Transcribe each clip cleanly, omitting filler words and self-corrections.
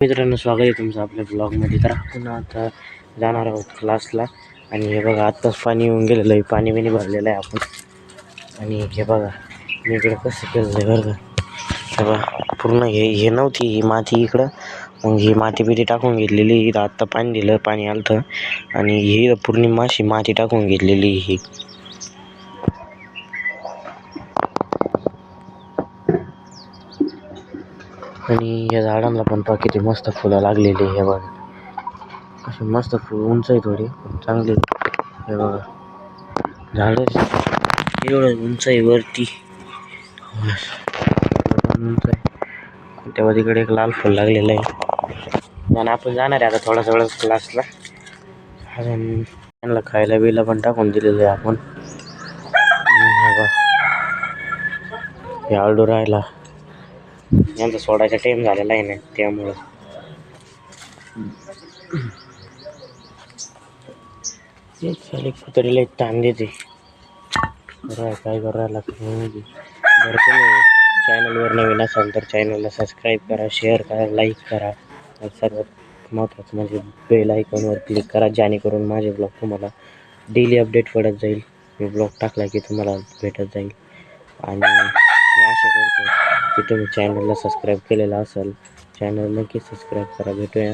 मित्रांनो, स्वागत आहे तुमचं आपल्या ब्लॉगमध्ये. तर आपण आता जाणार आहोत क्लासला. आणि हे बघा, आत्ताच पाणी येऊन गेलेलं आहे, पाणी बिणी भरलेलं आहे आपण. आणि हे बघा मी इकडं कसं केलं आहे बरं का. हे बघा पूर्ण हे नव्हती ही माती इकडं, मग ही माती बिती टाकून घेतलेली. इथं आत्ता पाणी दिलं, पाणी आलं तर. आणि ही पूर्ण माशी माती टाकून घेतलेली ही. आणि या झाडांना पण पहा किती मस्त फुलं लागलेली. हे बघा अशी मस्त फुल, उंच आहे थोडी पण चांगली. हे बघा झाड एवढं उंच आहे वरती, उंच आहे. तेव्हा तिकडे एक लाल फुल लागलेलं आहे. आणि आपण जाणार आहे आता थोड्याच वेळात क्लासला. अजून त्यांना खायला बिला पण टाकून दिलेलं आहे आपण. हे आळडू राहिला, यांचा सोडायचा टाइम झालेला आहे ना, त्यामुळं. खाली कुत्रीला एक ताण देते. काय करायला माहिती. जर तुम्ही चॅनलवर नवीन असाल तर चॅनलला सबस्क्राईब करा, शेअर करा, लाईक करा. सर्वात महत्त्वाचं म्हणजे बेल आयकॉनवर क्लिक करा, जेणेकरून माझे ब्लॉग तुम्हाला डेली अपडेट पडत जाईल. मी ब्लॉग टाकला की तुम्हाला भेटत जाईल. आणि मी आशा करतो की तुम्ही चॅनलला सबस्क्राईब केलेलं असेल. चॅनल नक्कीच सबस्क्राईब करा. भेटूया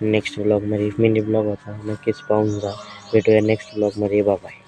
नेक्स्ट ब्लॉगमध्ये. मिनी ब्लॉग होता, नक्कीच पाहून जा. भेटूया नेक्स्ट ब्लॉगमध्ये. बाय.